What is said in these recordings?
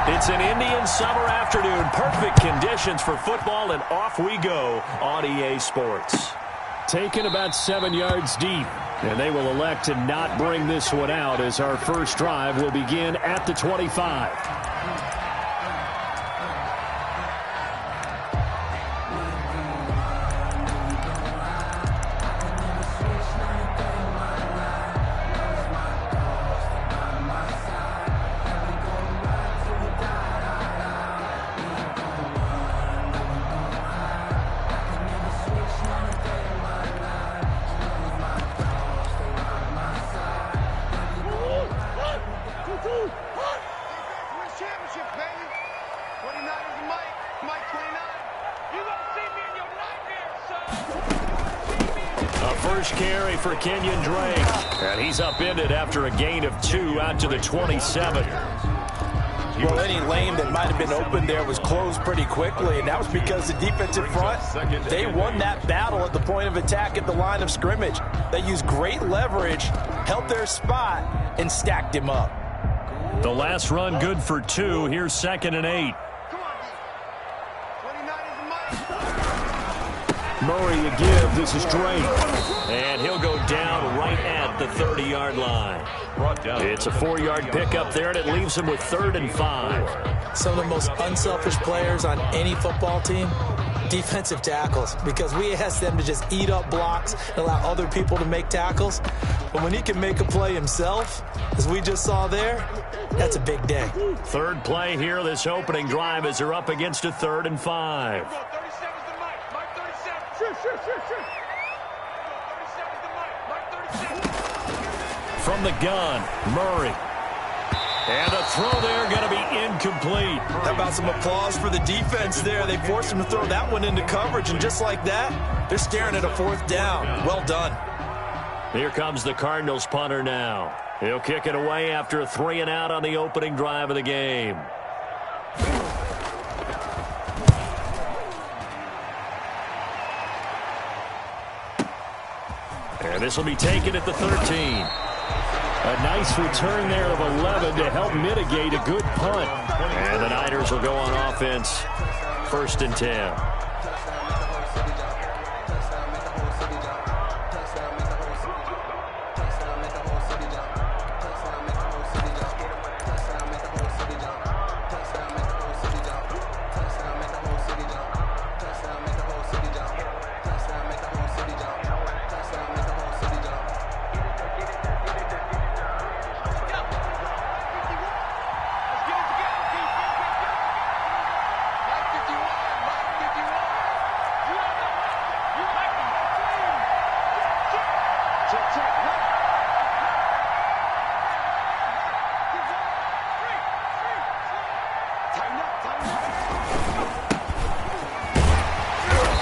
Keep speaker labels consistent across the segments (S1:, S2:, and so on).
S1: It's an Indian summer afternoon. Perfect conditions for football, and off we go on EA Sports.
S2: Taken about 7 yards deep, and they will elect to not bring this one out as our first drive will begin at the 25. Carry for Kenyon Drake, and he's upended after a gain of 2 out to the 27.
S3: Well, any lane that might have been open there was closed pretty quickly, and that was because the defensive front, they won that battle at the point of attack at the line of scrimmage. They used great leverage, held their spot, and stacked him up.
S2: The last run good for 2. Here's 2nd and 8. Murray a give. This is Drake.
S1: And he'll go down right at the 30-yard line. It's a 4-yard pickup there, and it leaves him with 3rd and 5.
S4: Some of the most unselfish players on any football team, defensive tackles, because we ask them to just eat up blocks and allow other people to make tackles. But when he can make a play himself, as we just saw there, that's a big day.
S2: Third play here, this opening drive, as they're up against a 3rd and 5. From the gun, Murray. And the throw there going to be incomplete.
S3: How about some applause for the defense there? They forced him to throw that one into coverage, and just like that, they're staring at a 4th down. Well done.
S2: Here comes the Cardinals punter now. He'll kick it away after a 3 and out on the opening drive of the game. And this will be taken at the 13. A nice return there of 11 to help mitigate a good punt. And the Niners will go on offense. 1st and 10.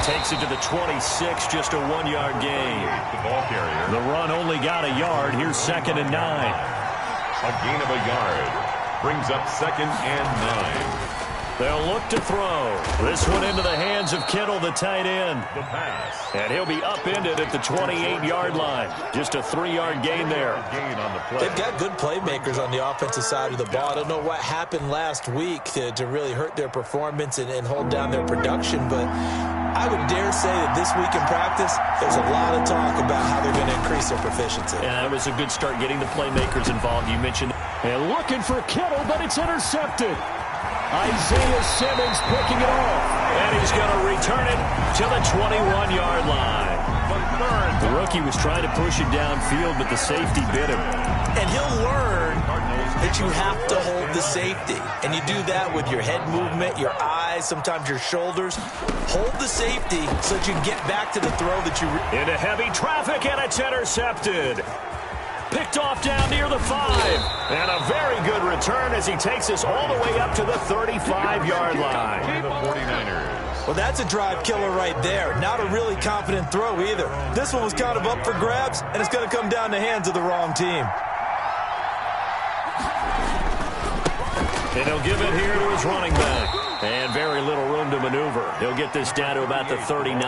S2: Takes it to the 26, just a 1-yard gain. The run only got a yard. Here's 2nd and 9.
S5: A gain of a yard brings up 2nd and 9.
S2: They'll look to throw. This one into the hands of Kittle, the tight end.
S5: The pass.
S2: And he'll be upended at the 28-yard line. Just a 3-yard gain there.
S5: Gain on the play.
S4: They've got good playmakers on the offensive side of the ball. I don't know what happened last week to really hurt their performance and hold down their production, but I would dare say that this week in practice, there's a lot of talk about how they're going to increase their proficiency.
S2: Yeah, that was a good start getting the playmakers involved. You mentioned. And looking for Kittle, but it's intercepted. Isaiah Simmons picking it off.
S1: And he's going to return it to the 21-yard line.
S2: The rookie was trying to push it downfield, but the safety bit him.
S4: And he'll learn that you have to hold the safety. And you do that with your head movement, your eyes, sometimes your shoulders. Hold the safety so that you can get back to the throw that you...
S1: Into heavy traffic, and it's intercepted. Picked off down near the 5. And a very good return as he takes us all the way up to the 35-yard line.
S5: The 49ers.
S4: Well, that's a drive killer right there. Not a really confident throw either. This one was kind of up for grabs, and it's going to come down the hands of the wrong team.
S2: And he'll give it here to his running back. And very little room to maneuver. He'll get this down to about the 39.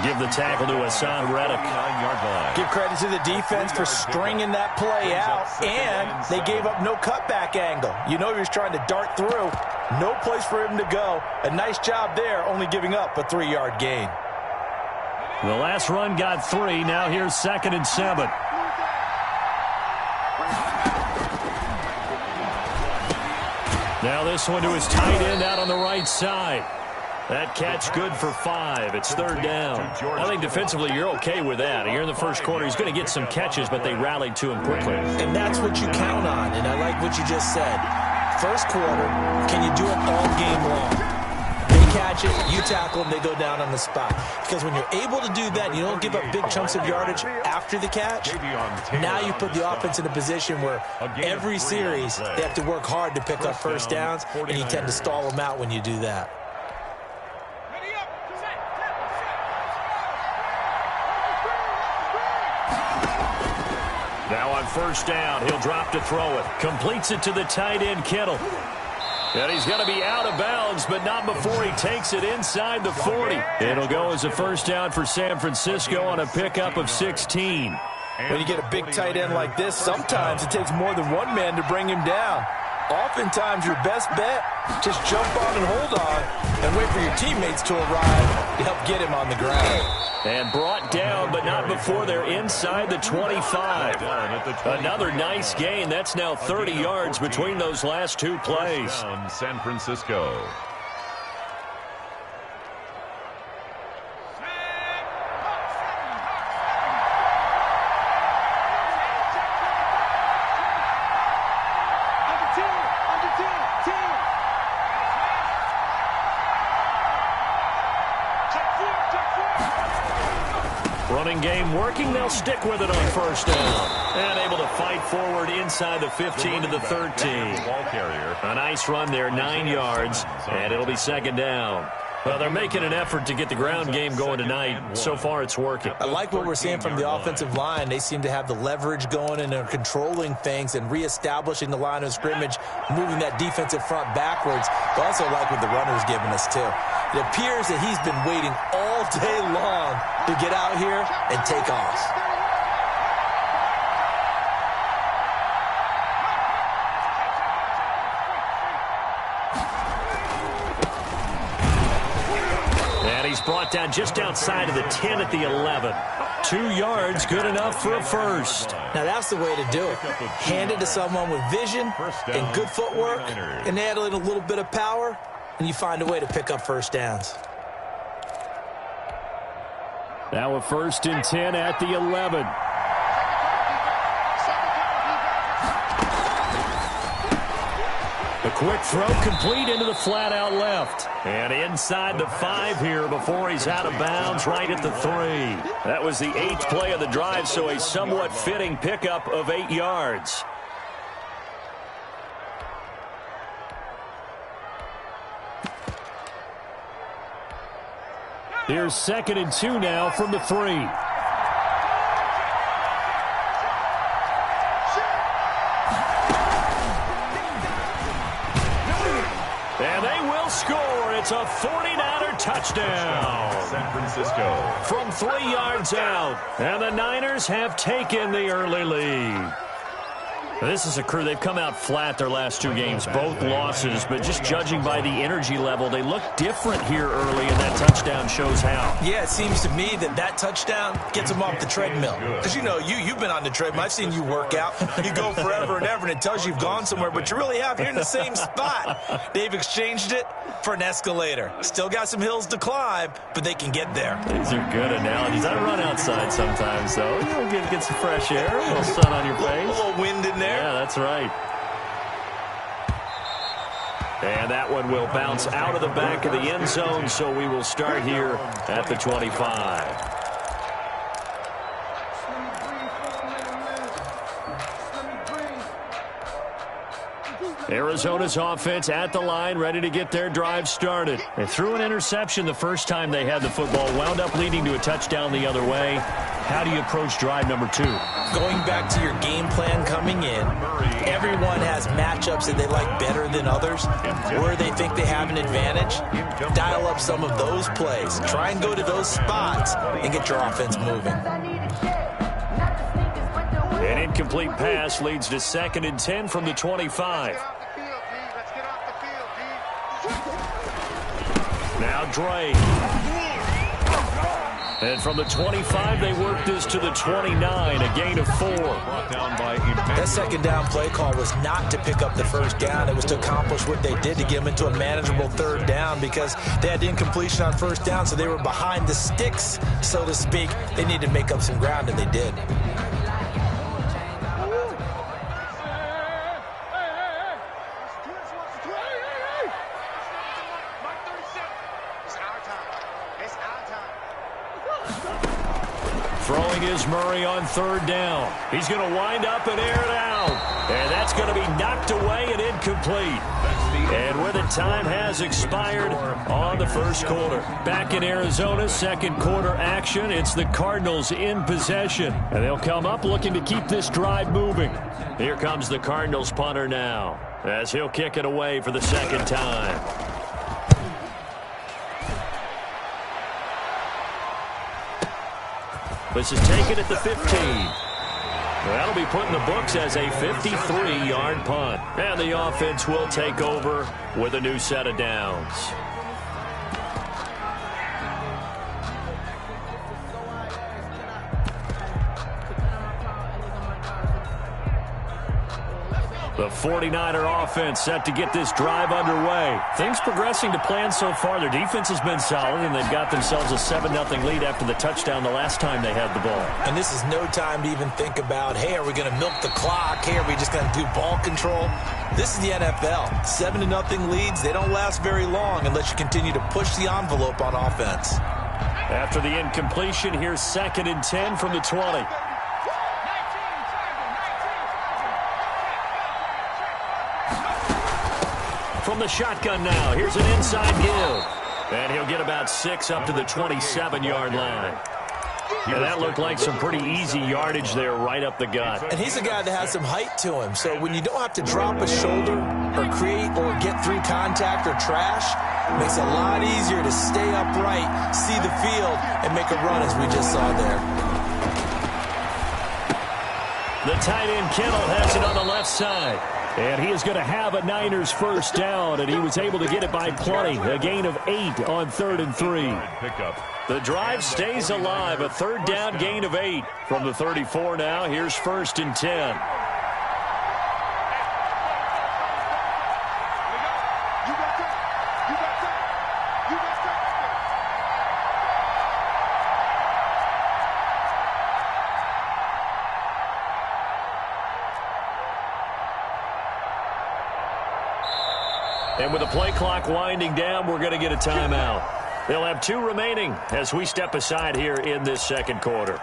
S2: Give the tackle to Hassan Reddick.
S5: 9-yard line.
S3: Give credit to the defense for stringing that play out, and they gave up no cutback angle. You know he was trying to dart through. No place for him to go. A nice job there, only giving up a 3-yard gain.
S2: The last run got 3. Now here's 2nd and 7. Now this one to his tight end out on the right side. That catch good for 5. It's 3rd down. I think defensively you're okay with that. Here in the first quarter, he's going to get some catches, but they rallied to him quickly.
S4: And that's what you count on, and I like what you just said. First quarter, can you do it all game long? They catch it, you tackle them, they go down on the spot. Because when you're able to do that, you don't give up big chunks of yardage after the catch. Now you put the offense in a position where every series they have to work hard to pick up first downs, and you tend to stall them out when you do that.
S2: Now on first down, he'll drop to throw it. Completes it to the tight end, Kittle. And he's going to be out of bounds, but not before he takes it inside the 40. It'll go as a first down for San Francisco on a pickup of 16.
S3: When you get a big tight end like this, sometimes it takes more than one man to bring him down. Oftentimes, your best bet, just jump on and hold on and wait for your teammates to arrive to help get him on the ground.
S2: And brought down, but not before they're inside the 25. Another nice gain. That's now 30 yards between those last 2 plays.
S5: San Francisco.
S2: Running game working. They'll stick with it on first down. And able to fight forward inside the 15 to the 13. A nice run there, 9 yards, and it'll be 2nd down. Well, they're making an effort to get the ground game going tonight. So far, it's working.
S4: I like what we're seeing from the offensive line. They seem to have the leverage going, and they're controlling things and reestablishing the line of scrimmage, moving that defensive front backwards. But also like what the runner's giving us, too. It appears that he's been waiting all day long to get out here and take off.
S2: He's brought down just outside of the 10 at the 11. 2 yards, good enough for a first.
S4: Now that's the way to do it. Hand it to someone with vision and good footwork, and add in a little bit of power, and you find a way to pick up first downs.
S2: Now a 1st and 10 at the 11. The quick throw complete into the flat out left. And inside the 5 here before he's out of bounds right at the 3. That was the 8th play of the drive, so a somewhat fitting pickup of 8 yards. Here's 2nd and 2 now from the 3. And they will score. It's a 49er touchdown.
S5: San Francisco.
S2: From 3 yards out. And the Niners have taken the early lead. This is a crew. They've come out flat their last 2 games, both losses, but just judging by the energy level, they look different here early, and that touchdown shows how.
S4: Yeah, it seems to me that touchdown gets them off the treadmill. Because, you know, you've been on the treadmill. I've seen you work out. You go forever and ever, and it tells you you've gone somewhere, but you really have. You're in the same spot. They've exchanged it for an escalator. Still got some hills to climb, but they can get there.
S2: These are good analogies. I run outside sometimes, though. You know, get some fresh air, a little sun on your face.
S4: A little wind in there.
S2: Yeah, that's right. And that one will bounce out of the back of the end zone, so we will start here at the 25. Arizona's offense at the line, ready to get their drive started. They threw an interception the first time they had the football, wound up leading to a touchdown the other way. How do you approach drive number 2?
S4: Going back to your game plan coming in, everyone has matchups that they like better than others, where they think they have an advantage. Dial up some of those plays. Try and go to those spots and get your offense moving.
S2: An incomplete pass leads to 2nd and 10 from the 25. Now Dre. And from the 25, they work this to the 29, a gain of 4.
S4: That second down play call was not to pick up the first down. It was to accomplish what they did to get them into a manageable 3rd down because they had incompletion on 1st down, so they were behind the sticks, so to speak. They needed to make up some ground, and they did.
S2: Throwing is Murray on 3rd down. He's going to wind up and air it out. And that's going to be knocked away and incomplete. And with it, time has expired on the first quarter. Back in Arizona, 2nd quarter action. It's the Cardinals in possession. And they'll come up looking to keep this drive moving. Here comes the Cardinals punter now, as he'll kick it away for the 2nd time. This is taken at the 15. That'll be put in the books as a 53-yard punt. And the offense will take over with a new set of downs. The 49er offense set to get this drive underway. Things progressing to plan so far. Their defense has been solid, and they've got themselves a 7-0 lead after the touchdown the last time they had the ball.
S4: And this is no time to even think about, hey, are we going to milk the clock? Hey, are we just going to do ball control? This is the NFL. 7-0 leads, they don't last very long unless you continue to push the envelope on offense.
S2: After the incompletion, here's 2nd and 10 from the 20. From the shotgun now, here's an inside give. And he'll get about 6 up to the 27-yard line. And that looked like some pretty easy yardage there right up the gut.
S4: And he's a guy that has some height to him. So when you don't have to drop a shoulder or create or get through contact or trash, it makes it a lot easier to stay upright, see the field, and make a run as we just saw there.
S2: The tight end Kittle has it on the left side. And he is going to have a Niners first down, and he was able to get it by plenty. A gain of 8 on 3rd and 3. The drive stays alive. A 3rd down gain of 8 from the 34 now. Here's 1st and 10. And with the play clock winding down, we're going to get a timeout. They'll have 2 remaining as we step aside here in this 2nd quarter.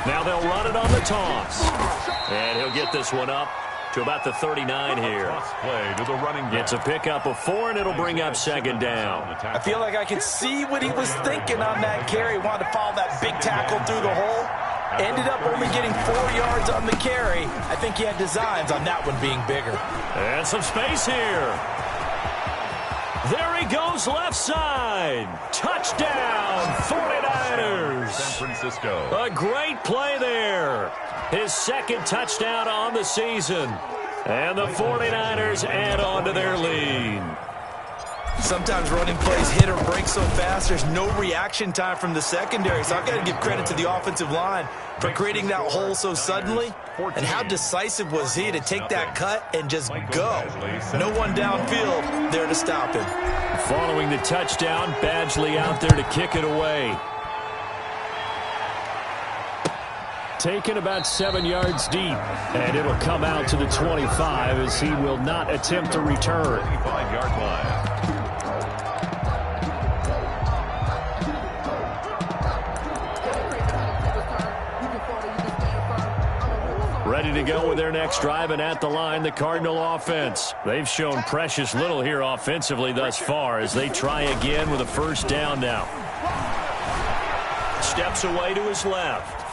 S2: Now they'll run it on the toss. And he'll get this one up to about the 39 here. It's a pickup of 4, and it'll bring up 2nd down.
S4: I feel like I could see what he was thinking on that carry. Wanted to follow that big tackle through the hole. Ended up only getting 4 yards on the carry. I think he had designs on that one being bigger.
S2: And some space here. There he goes left side. Touchdown, 49ers.
S5: San Francisco.
S2: A great play there. His 2nd touchdown on the season. And the 49ers add on to their lead.
S4: Sometimes running plays hit or break so fast, there's no reaction time from the secondary. So I've got to give credit to the offensive line for creating that hole so suddenly. And how decisive was he to take that cut and just go? No one downfield there to stop him.
S2: Following the touchdown, Badgley out there to kick it away. Taken about 7 yards deep, and it'll come out to the 25 as he will not attempt to return.
S5: 25-yard line.
S2: Ready to go with their next drive, and at the line, the Cardinal offense. They've shown precious little here offensively thus far as they try again with a first down now. Steps away to his left.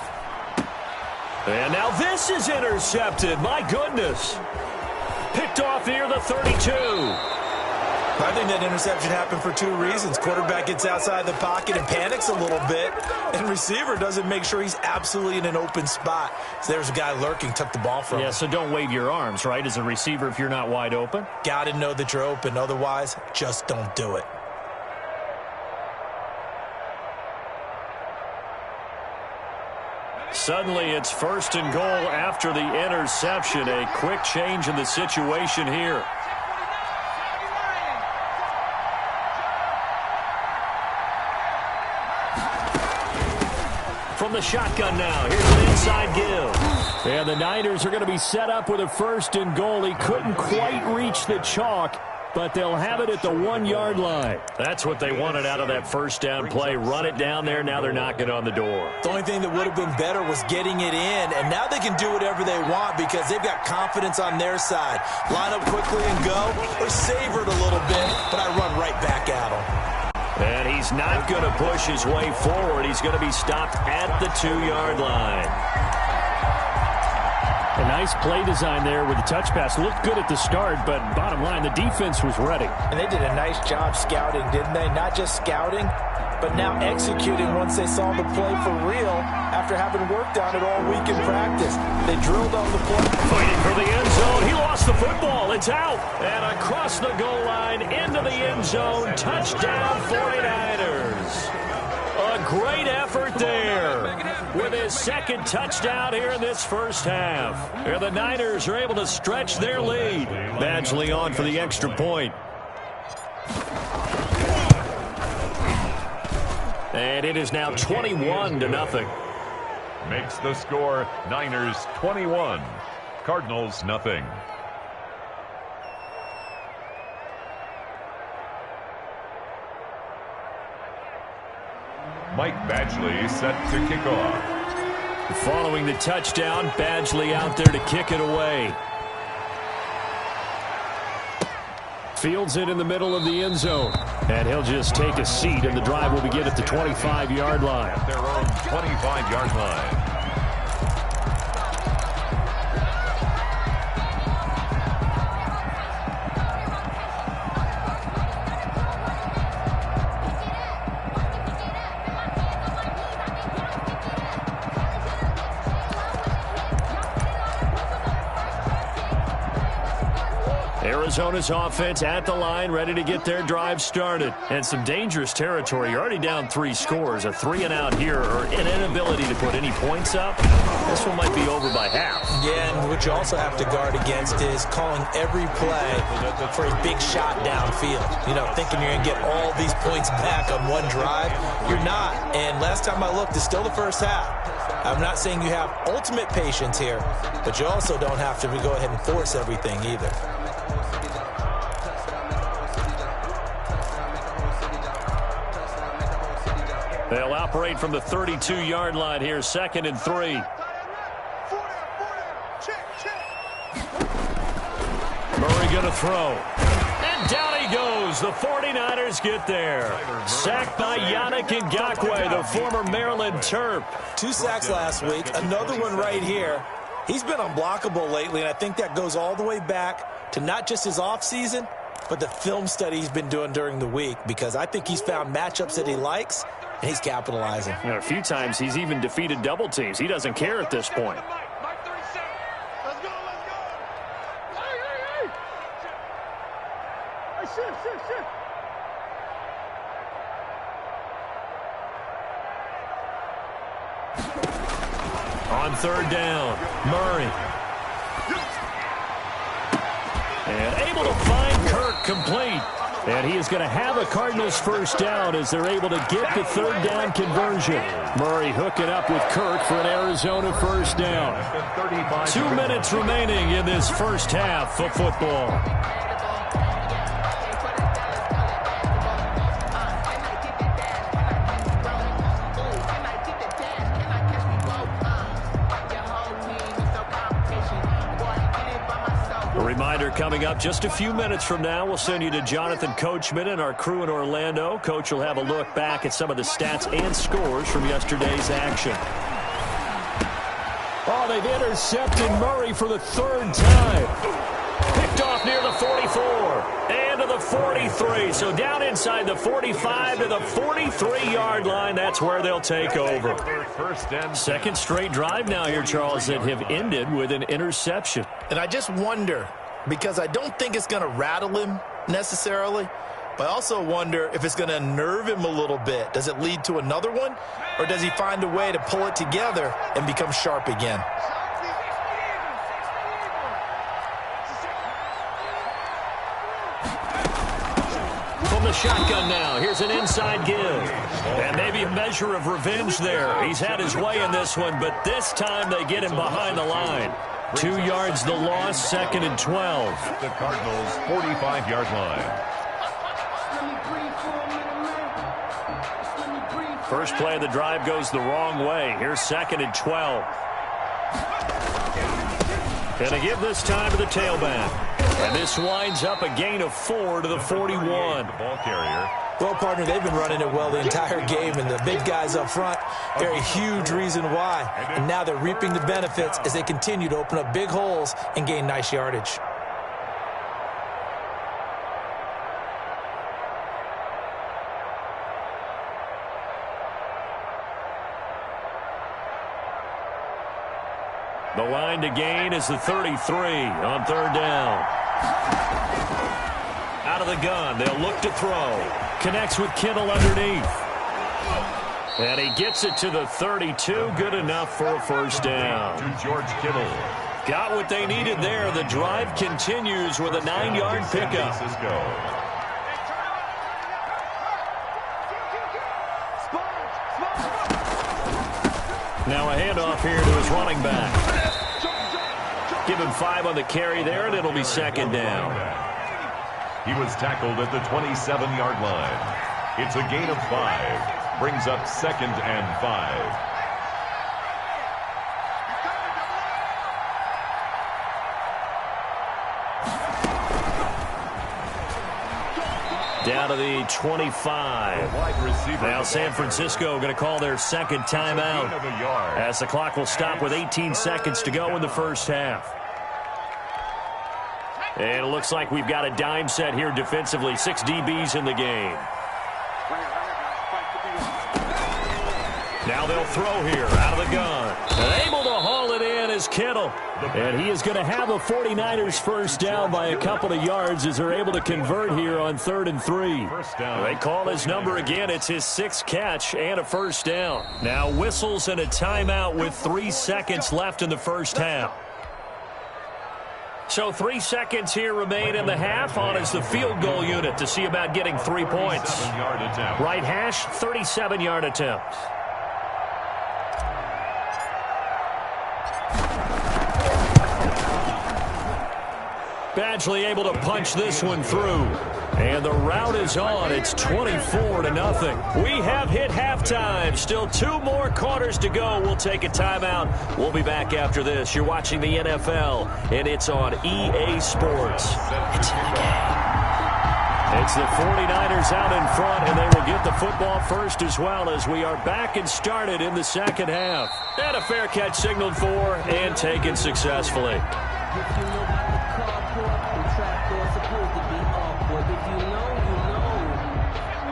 S2: And now this is intercepted. My goodness. Picked off near the 32.
S4: I think that interception happened for 2 reasons. Quarterback gets outside the pocket and panics a little bit, and receiver doesn't make sure he's absolutely in an open spot. So there's a guy lurking, took the ball from him.
S2: Yeah, so don't wave your arms, right, as a receiver if you're not wide open?
S4: Got to know that you're open. Otherwise, just don't do it.
S2: Suddenly, it's first and goal after the interception. A quick change in the situation here. From the shotgun now, here's an inside give. And the Niners are going to be set up with a first and goal. He couldn't quite reach the chalk, but they'll have it at the 1-yard line. That's what they wanted out of that first down play. Run it down there. Now they're knocking on the door.
S4: The only thing that would have been better was getting it in, and now they can do whatever they want because they've got confidence on their side. Line up quickly and go, or savor it a little bit, but I run right back at them.
S2: And he's not going to push his way forward. He's going to be stopped at the 2-yard line. A nice play design there with the touch pass. Looked good at the start, but bottom line, the defense was ready.
S4: And they did a nice job scouting, didn't they? Not just scouting, but now executing once they saw the play for real after having worked on it all week in practice. They drilled on the play.
S2: Fighting for the end zone. He lost the football. It's out. And across the goal line, into the end zone. Touchdown, 49ers. A great effort there with his second touchdown here in this first half. And the Niners are able to stretch their lead. Badgley on for the extra point. And it is now 21-0.
S5: Makes the score Niners 21, Cardinals nothing. Mike Badgley set to kick off.
S2: Following the touchdown, Badgley out there to kick it away. Fields it in the middle of the end zone. And he'll just take a seat, and the drive will begin at the 25-yard line.
S5: At their own 25-yard line.
S2: Arizona's offense at the line, ready to get their drive started. And some dangerous territory. You're already down 3 scores. A 3-and-out here, or an inability to put any points up. This one might be over by half.
S4: Yeah, and what you also have to guard against is calling every play for a big shot downfield. You know, thinking you're going to get all these points back on one drive. You're not. And last time I looked, it's still the first half. I'm not saying you have ultimate patience here, but you also don't have to go ahead and force everything either.
S2: They'll operate from the 32-yard line here, 2nd and 3. Murray going to throw. And down he goes. The 49ers get there. Sacked by Yannick Ngakoue, the former Maryland Terp.
S4: 2 sacks last week, another one right here. He's been unblockable lately, and I think that goes all the way back to not just his offseason, but the film study he's been doing during the week, because I think he's found matchups that he likes, and he's capitalizing.
S2: You know, a few times he's even defeated double teams. He doesn't care at this point. On third down, Murray. And able to find Kirk complete. And he is going to have a Cardinals first down as they're able to get the third down conversion. Murray hooking up with Kirk for an Arizona first down. 2 minutes remaining in this first half of football. Reminder coming up just a few minutes from now. We'll send you to Jonathan Coachman and our crew in Orlando. Coach will have a look back at some of the stats and scores from yesterday's action. Oh, they've intercepted Murray for the third time. Picked off near the 44 and to the 43. So down inside the 45 to the 43-yard line. That's where they'll take over. Second straight drive now here, Charles, that have ended with an interception.
S4: And I just wonder, because I don't think it's going to rattle him necessarily, but I also wonder if it's going to nerve him a little bit. Does it lead to another one, or does he find a way to pull it together and become sharp again?
S2: From the shotgun now, here's an inside give. And maybe a measure of revenge there. He's had his way in this one, but this time they get him behind the line. 2 yards the loss, 2nd and 12.
S5: The Cardinals' 45-yard line.
S2: First play of the drive goes the wrong way. Here's 2nd and 12. Gonna give this time to the tailback. And this winds up a gain of 4 to the 41.
S5: The ball carrier.
S4: Well, partner, they've been running it well the entire game, and the big guys up front are a huge reason why. And now they're reaping the benefits as they continue to open up big holes and gain nice yardage.
S2: The line to gain is the 33 on third down. Out of the gun, they'll look to throw. Connects with Kittle underneath. And he gets it to the 32. Good enough for a first down.
S5: To George Kittle.
S2: Got what they needed there. The drive continues with a 9-yard pickup. Now a handoff here to his running back. Give him 5 on the carry there, and it'll be 2nd down.
S5: He was tackled at the 27-yard line. It's a gain of 5. Brings up 2nd and 5.
S2: Down to the 25. Now San Francisco going to call their second timeout as the clock will stop with 18 seconds to go in the first half. And it looks like we've got a dime set here defensively. 6 DBs in the game. Now they'll throw here out of the gun. And able to haul it in is Kittle. And he is going to have a 49ers first down by a couple of yards as they're able to convert here on 3rd and 3. They call his number again. It's his 6th catch and a first down. Now whistles and a timeout with 3 seconds left in the first half. So 3 seconds here remain in the half. On is the field goal unit to see about getting 3 points. Right hash, 37-yard attempt. Badgley able to punch this one through. And the route is on. It's 24-0. We have hit halftime. Still 2 more quarters to go. We'll take a timeout. We'll be back after this. You're watching the NFL, and it's on EA Sports. It's in the game. It's the 49ers out in front, and they will get the football first as well as we are back and started in the second half. And a fair catch signaled for and taken successfully.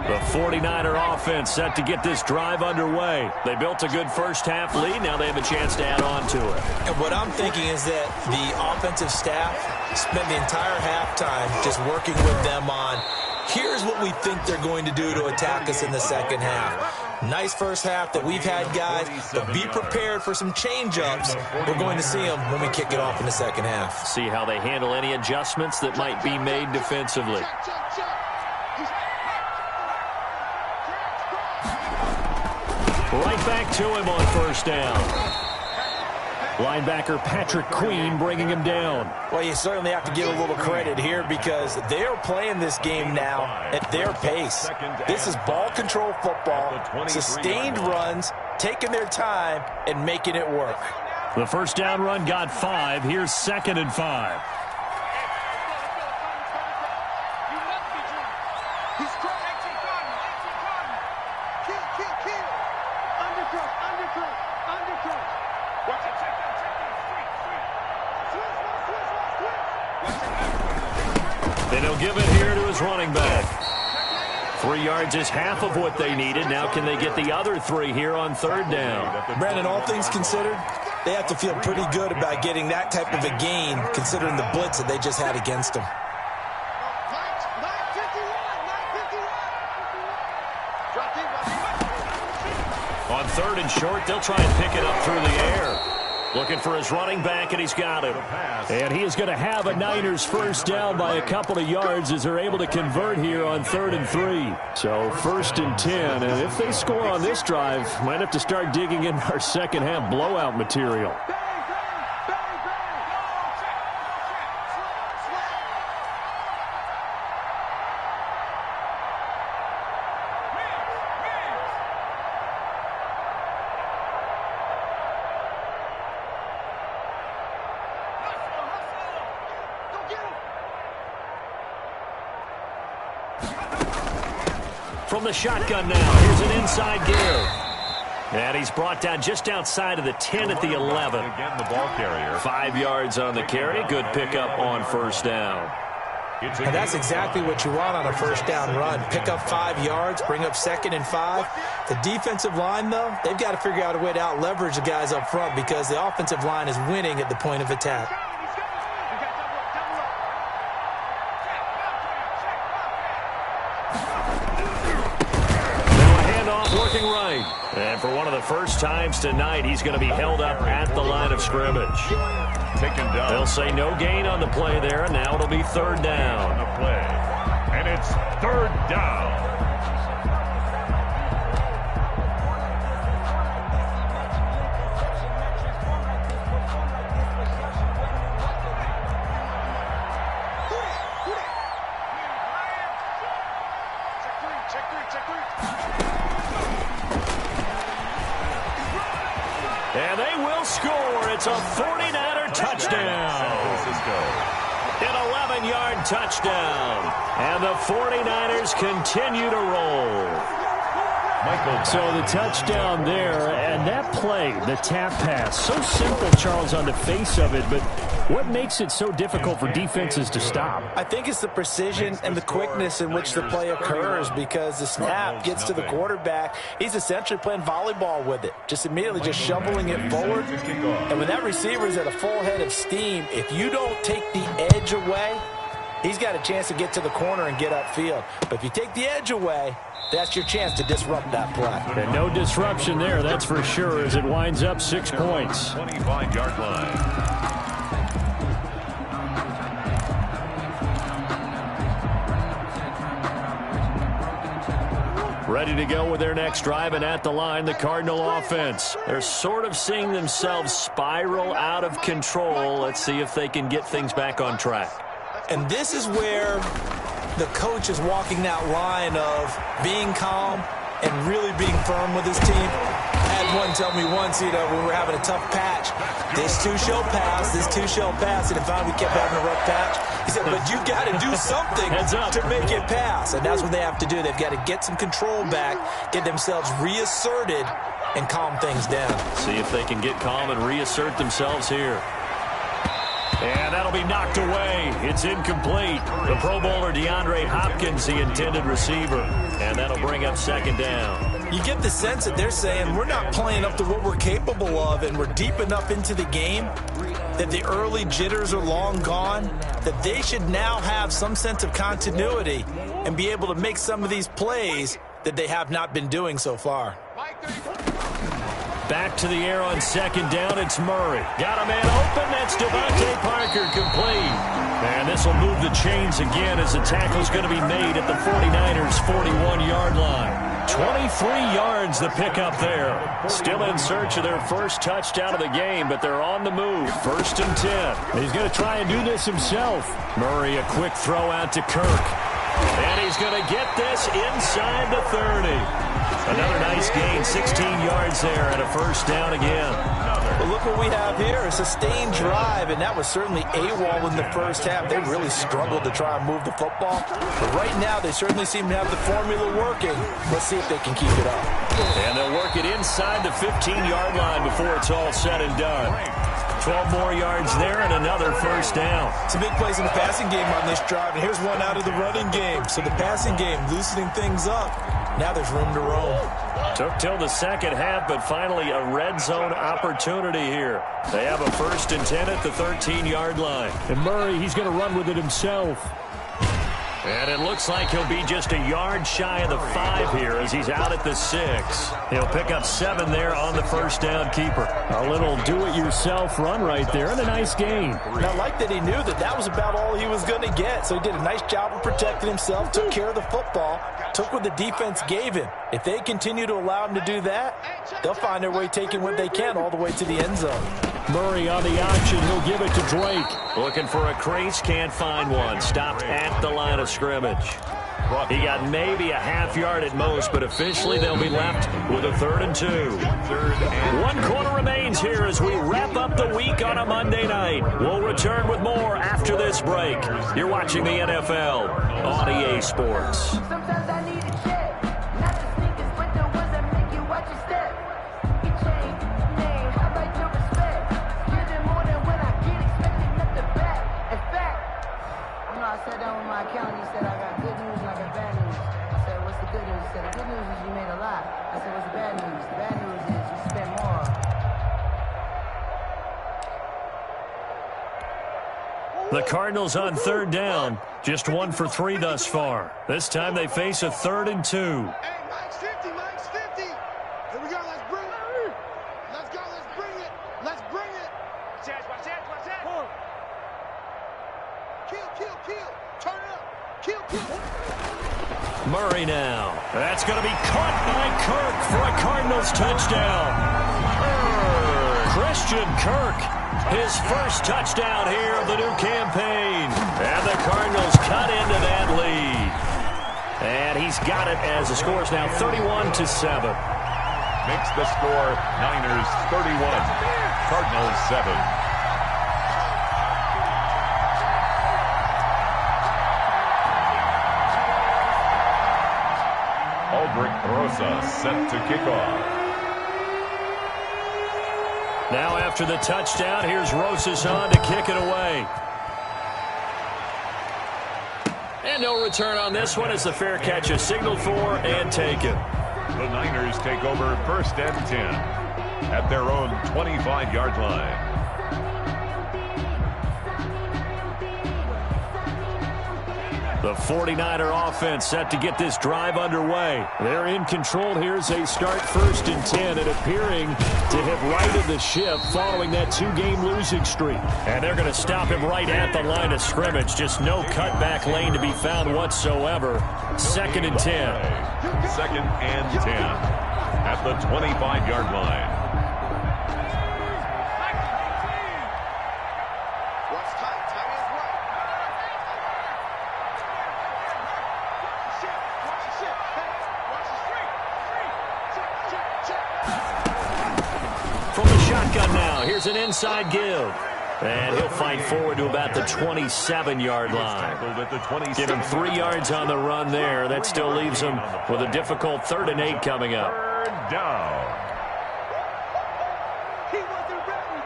S2: The 49er offense set to get this drive underway. They built a good first half lead. Now they have a chance to add on to it.
S4: And what I'm thinking is that the offensive staff spent the entire halftime just working with them on Here's what we think they're going to do to attack us in the second half. Nice first half that we've had, guys, but be prepared for some change-ups. We're going to see them when we kick it off in the second half.
S2: See how they handle any adjustments that might be made defensively. Right back to him on first down. Linebacker Patrick Queen bringing him down.
S3: Well, you certainly have to give a little credit here because they're playing this game now at their pace. This is ball control football, sustained runs, taking their time, and making it work.
S2: The first down run got 5. Here's 2nd and 5. And he'll give it here to his running back. 3 yards is half of what they needed. Now can they get the other 3 here on third down?
S4: Brandon, all things considered, they have to feel pretty good about getting that type of a gain considering the blitz that they just had against them.
S2: On 3rd and short, they'll try and pick it up through the air. Looking for his running back, and he's got him. And he is going to have a Niners first down by a couple of yards as they're able to convert here on 3rd and 3. So 1st and 10, and if they score on this drive, might have to start digging in our second half blowout material. From the shotgun now, here's an inside give. And he's brought down just outside of the 10 at the 11.
S5: Again, the ball carrier.
S2: 5 yards on the carry. Good pickup on first down.
S4: And that's exactly what you want on a first down run. Pick up 5 yards, bring up 2nd and 5. The defensive line, though, they've got to figure out a way to out-leverage the guys up front because the offensive line is winning at the point of attack.
S2: Working right. And for one of the first times tonight, he's going to be held up at the line of scrimmage.
S5: Taken down.
S2: They'll say no gain on the play there, and now it'll be 3rd down.
S5: The play. And it's 3rd down.
S2: And they will score. It's a 49er touchdown. An 11-yard touchdown. And the 49ers continue to roll.
S6: So the touchdown there, and that play, the tap pass, so simple, Charles, on the face of it, but what makes it so difficult for defenses to stop?
S3: I think it's the precision and the quickness in which the play occurs because the snap gets to the quarterback. He's essentially playing volleyball with it, just immediately just shoveling it forward. And when that receiver is at a full head of steam, if you don't take the edge away, he's got a chance to get to the corner and get upfield. But if you take the edge away, that's your chance to disrupt that play.
S6: And no disruption there, that's for sure, as it winds up 6 points.
S5: 25-yard line.
S2: Ready to go with their next drive, and at the line, the Cardinal offense. They're sort of seeing themselves spiral out of control. Let's see if they can get things back on track.
S4: And this is where the coach is walking that line of being calm and really being firm with his team. I had one tell me once, when we were having a tough patch, this too shall pass, this too shall pass, and if we kept having a rough patch, he said, but you got to do something to make it pass. And that's what they have to do. They've got to get some control back, get themselves reasserted, and calm things down.
S2: See if they can get calm and reassert themselves here. And that'll be knocked away. It's incomplete. The Pro Bowler DeAndre Hopkins, the intended receiver. And that'll bring up 2nd down.
S4: You get the sense that they're saying we're not playing up to what we're capable of and we're deep enough into the game. that the early jitters are long gone, that they should now have some sense of continuity and be able to make some of these plays that they have not been doing so far.
S2: Back to the air on second down, it's Murray. Got a man open, that's Devontae Parker, complete. And this will move the chains again as the tackle's going to be made at the 49ers' 41-yard line. 23 yards the pickup there. Still in search of their first touchdown of the game, but they're on the move. 1st and 10.
S6: He's going to try and do this himself.
S2: Murray, a quick throw out to Kirk. And he's going to get this inside the 30. Another nice gain, 16 yards there, and a first down again.
S4: Well, look what we have here, a sustained drive, and that was certainly AWOL in the first half. They really struggled to try and move the football. But right now, they certainly seem to have the formula working. Let's see if they can keep it up.
S2: And they'll work it inside the 15-yard line before it's all said and done. 12 more yards there and another first down.
S4: Some big plays in the passing game on this drive, and here's one out of the running game. So the passing game loosening things up. Now there's room to roam.
S2: Took till the second half, but finally a red zone opportunity here. They have a 1st and 10 at the 13-yard line.
S6: And Murray, he's going to run with it himself.
S2: And it looks like he'll be just a yard shy of the 5 here as he's out at the 6. He'll pick up 7 there on the first down keeper.
S6: A little do-it-yourself run right there and a nice gain.
S4: And I like that he knew that that was about all he was going to get. So he did a nice job of protecting himself, took care of the football, took what the defense gave him. If they continue to allow him to do that, they'll find their way taking what they can all the way to the end zone.
S6: Murray on the option. He'll give it to Drake.
S2: Looking for a crease, can't find one. Stopped at the line of scrimmage. He got maybe a half yard at most, but officially they'll be left with a 3rd and 2. 1 quarter remains here as we wrap up the week on a Monday night. We'll return with more after this break. You're watching the NFL on EA Sports.
S7: Sometimes I need a check, not the sneakers, but the ones that make you watch your step. You change name, how about your respect? Give them more than when I get expecting nothing back. In fact, I sat down with my accountant, he said I got good news and I got bad news. I said, what's the good news? He said, the good news is you made a lot. I said, what's the bad news? The bad news is you spent more.
S2: The Cardinals on 3rd down. Just 1 for 3 thus far. This time they face a 3rd and 2.
S8: Hey, Mike's 50, Mike's 50. Here we go, let's bring it. Let's go, let's bring it. Let's bring it. Watch that. Kill. Turn it up. Kill.
S2: Murray now. That's going to be caught by Kirk for a Cardinals touchdown. Christian Kirk, his first touchdown here of the new campaign. And the Cardinals cut into that lead. And he's got it as the score is now 31-7.
S5: Makes the score Niners 31, Cardinals 7. Aldrich Rosa set to kick off.
S2: Now after the touchdown, here's Rosas on to kick it away. And no return on this one as the fair catch is signaled for and taken.
S5: The Niners take over 1st and 10 at their own 25-yard line.
S2: The 49er offense set to get this drive underway.
S6: They're in control here as they start 1st and 10 and appearing to have righted the ship following that 2-game losing streak.
S2: And they're going to stop him right at the line of scrimmage. Just no cutback lane to be found whatsoever. 2nd and 10.
S5: 2nd and 10 at the 25-yard line.
S2: From the shotgun now, here's an inside give. And he'll fight forward to about the 27-yard line. Give him 3 yards on the run there. That still leaves him with a difficult 3rd and 8 coming up.
S5: 3rd down.
S8: He wasn't ready.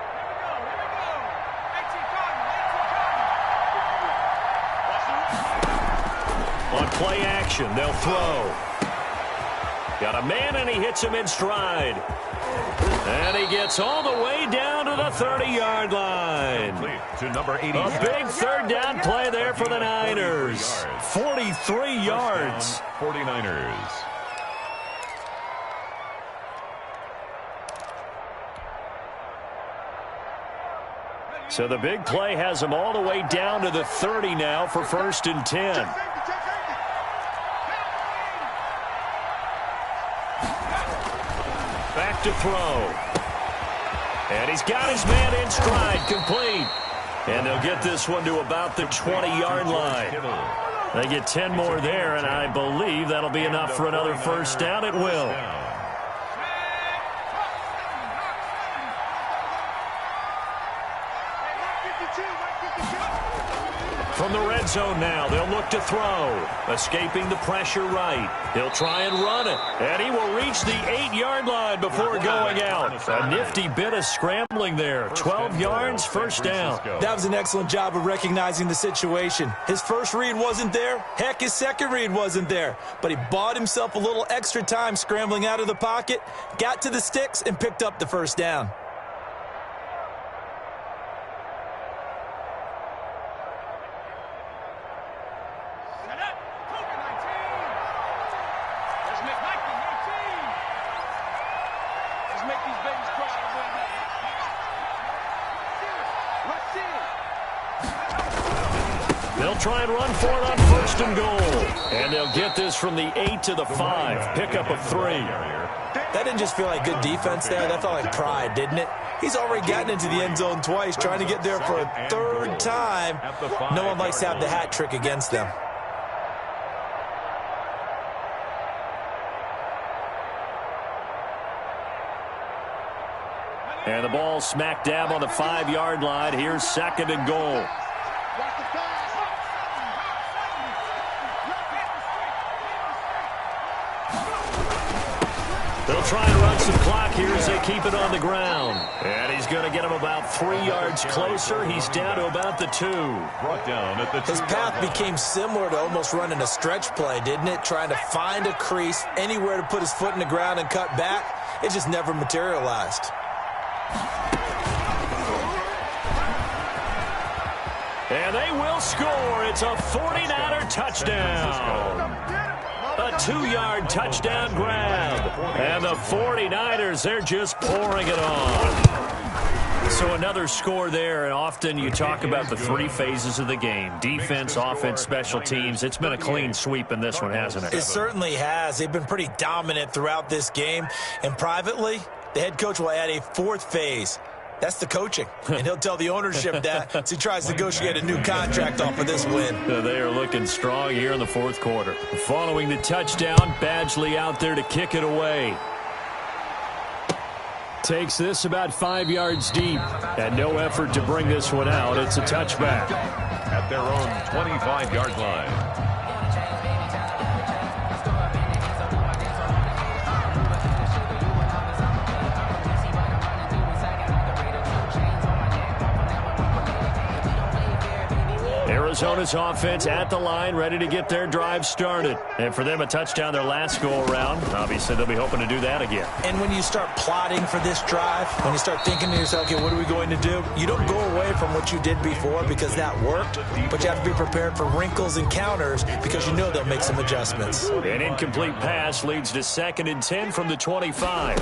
S8: Here we go.
S2: On play action, they'll throw. Got a man, and he hits him in stride. And he gets all the way down to the 30-yard line.
S5: To number 80.
S2: A big third down play there for the Niners. 43 yards.
S5: 49ers.
S2: So the big play has them all the way down to the 30 now for 1st and 10. Back to throw. And he's got his man in stride, complete. And they'll get this one to about the 20-yard line. They get 10 more there, and I believe that'll be enough for another first down. It will. From the red zone now, they'll look to throw. Escaping the pressure right. He'll try and run it. And he will reach the 8-yard line before going out. A nifty bit of scrambling there. 12 yards, first down.
S4: That was an excellent job of recognizing the situation. His first read wasn't there. Heck, his second read wasn't there. But he bought himself a little extra time scrambling out of the pocket, got to the sticks, and picked up the first down.
S2: They'll try and run for it on 1st and goal. And they'll get this from the 8 to the 5. Pickup of 3.
S4: That didn't just feel like good defense there. That felt like pride, didn't it? He's already gotten into the end zone twice, trying to get there for a third time. No one likes to have the hat trick against them.
S2: And the ball smack dab on the 5-yard line. Here's 2nd and goal. They'll try and run some clock here as they keep it on the ground. And he's going to get him about 3 yards closer. He's down to about the 2.
S5: Brought down at the 2.
S4: His path became similar to almost running a stretch play, didn't it? Trying to find a crease, anywhere to put his foot in the ground and cut back. It just never materialized.
S2: And they will score. It's a 49er touchdown. A 2-yard touchdown grab. And the 49ers, they're just pouring it on. So another score there, and often you talk about the 3 phases of the game. Defense, offense, special teams. It's been a clean sweep in this one, hasn't it?
S4: It certainly has. They've been pretty dominant throughout this game. And privately, the head coach will add a 4th phase. That's the coaching. And he'll tell the ownership that as he tries to negotiate a new contract off of this win.
S2: They are looking strong here in the 4th quarter. Following the touchdown, Badgley out there to kick it away. Takes this about 5 yards deep. And no effort to bring this one out. It's a touchback.
S5: At their own 25-yard line.
S2: Arizona's offense at the line, ready to get their drive started. And for them, a touchdown their last go-around. Obviously, they'll be hoping to do that again.
S4: And when you start plotting for this drive, when you start thinking to yourself, okay, what are we going to do? You don't go away from what you did before because that worked, but you have to be prepared for wrinkles and counters because you know they'll make some adjustments.
S2: An incomplete pass leads to 2nd and 10 from the 25.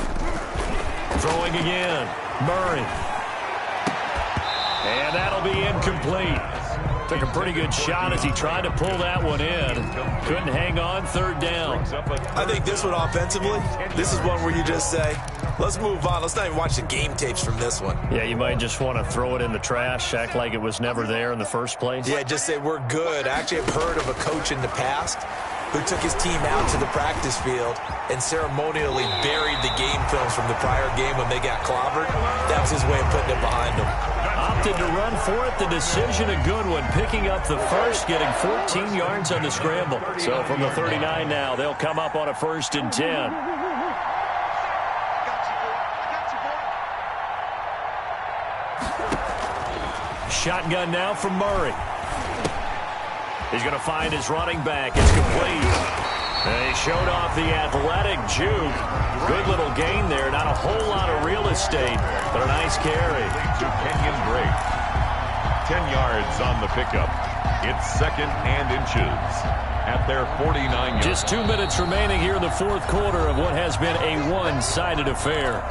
S2: Throwing again. Murray. And that'll be incomplete. Took a pretty good shot as he tried to pull that one in. Couldn't hang on, 3rd down.
S4: I think this one offensively, this is one where you just say, let's move on. Let's not even watch the game tapes from this one.
S2: Yeah, you might just want to throw it in the trash, act like it was never there in the first place.
S4: Yeah, just say we're good. I actually have heard of a coach in the past who took his team out to the practice field and ceremonially buried the game films from the prior game when they got clobbered. That was his way of putting it behind him.
S2: Opted to run for it. The decision a good one. Picking up the first, getting 14 yards on the scramble. So from the 39 now, they'll come up on a 1st and 10. Shotgun now from Murray. He's going to find his running back. It's complete. And he showed off the athletic juke. Good little gain there. Not a whole lot of real estate, but a nice carry.
S5: To Kenyon Drake. 10 yards on the pickup. It's 2nd and inches at their 49 yards.
S6: Just 2 minutes remaining here in the fourth quarter of what has been a one-sided affair.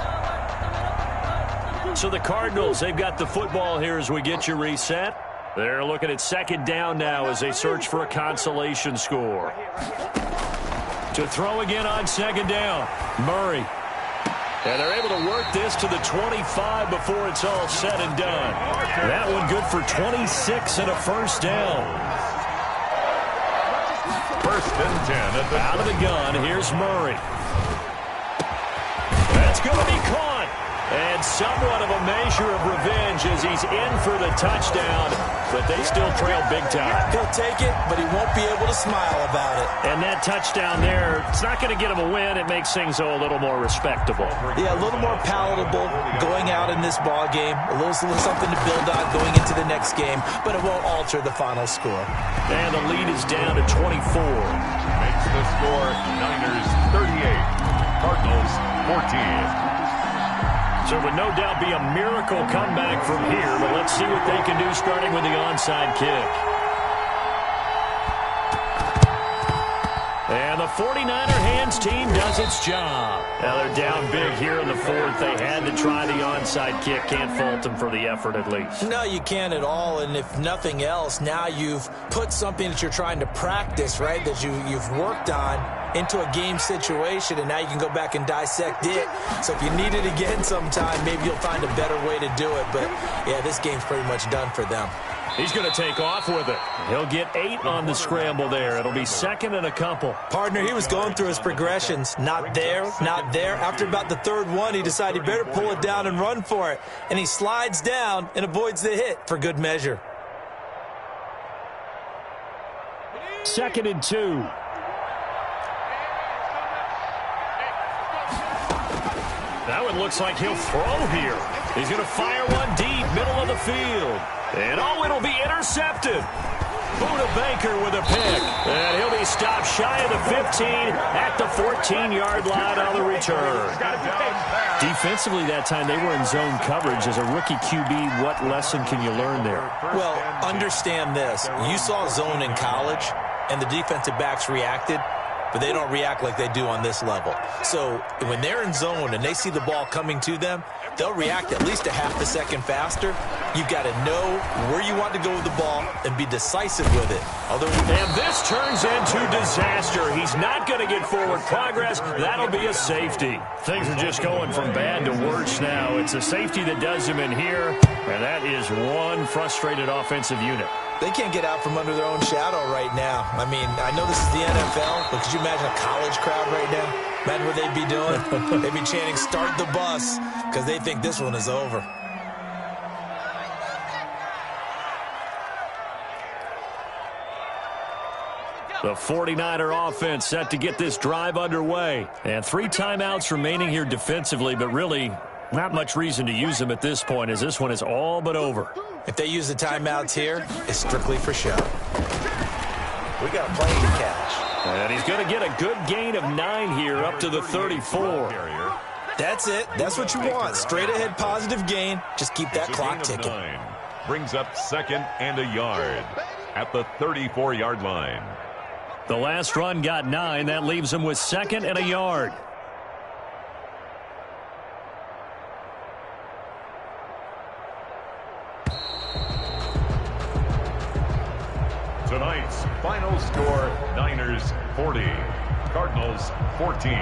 S2: So the Cardinals, they've got the football here as we get you reset. They're looking at 2nd down now as they search for a consolation score. To throw again on 2nd down, Murray. And they're able to work this to the 25 before it's all said and done. That one good for 26 and a first down.
S5: 1st and 10 at the
S2: out of the gun. Here's Murray. That's going to be caught. And somewhat of a measure of revenge as he's in for the touchdown, but they still trail big time.
S4: He'll take it, but he won't be able to smile about it.
S2: And that touchdown there, it's not going to get him a win. It makes things a little more respectable.
S4: Yeah, a little more palatable going out in this ball game. A little something to build on going into the next game, but it won't alter the final score.
S2: And the lead is down to 24.
S5: Makes the score Niners 38, Cardinals 14.
S2: So it would no doubt be a miracle comeback from here, but let's see what they can do starting with the onside kick. And the 49er hands team does its job. Now they're down big here in the fourth. They had to try the onside kick. Can't fault them for the effort at least.
S4: No, you can't at all. And if nothing else, now you've put something that you're trying to practice, right, that you've worked on into a game situation, and now you can go back and dissect it. So if you need it again sometime, maybe you'll find a better way to do it. But, yeah, this game's pretty much done for them.
S2: He's going to take off with it. He'll get 8 on the scramble there. It'll be 2nd and a couple.
S4: Partner, he was going through his progressions. Not there, not there. After about the 3rd one, he decided he better pull it down and run for it. And he slides down and avoids the hit for good measure.
S6: 2nd and 2.
S2: That one looks like he'll throw here. He's going to fire one deep, middle of the field. And it'll be intercepted. Buda Baker with a pick. And he'll be stopped shy of the 15 at the 14-yard line on the return.
S6: Defensively that time, they were in zone coverage. As a rookie QB, what lesson can you learn there?
S4: Well, understand this. You saw zone in college, and the defensive backs reacted, but they don't react like they do on this level. So when they're in zone and they see the ball coming to them, they'll react at least a half a second faster. You've got to know where you want to go with the ball and be decisive with it.
S2: And this turns into disaster. He's not going to get forward progress. That'll be a safety. Things are just going from bad to worse now. It's a safety that does him in here, and that is one frustrated offensive unit.
S4: They can't get out from under their own shadow right now. I mean, I know this is the NFL, but could you imagine a college crowd right now? Imagine what they'd be doing. They'd be chanting, "Start the bus," because they think this one is over.
S2: The 49er offense set to get this drive underway. And 3 timeouts remaining here defensively, but really not much reason to use them at this point as this one is all but over.
S4: If they use the timeouts here, it's strictly for show. We got a plane to catch.
S2: And he's going to get a good gain of 9 here up to the 34.
S4: That's it. That's what you want. Straight ahead positive gain. Just keep that clock ticking.
S5: 9. Brings up 2nd and a yard at the 34-yard line.
S2: The last run got 9. That leaves him with 2nd and a yard.
S5: Tonight's final score, Niners 40, Cardinals 14.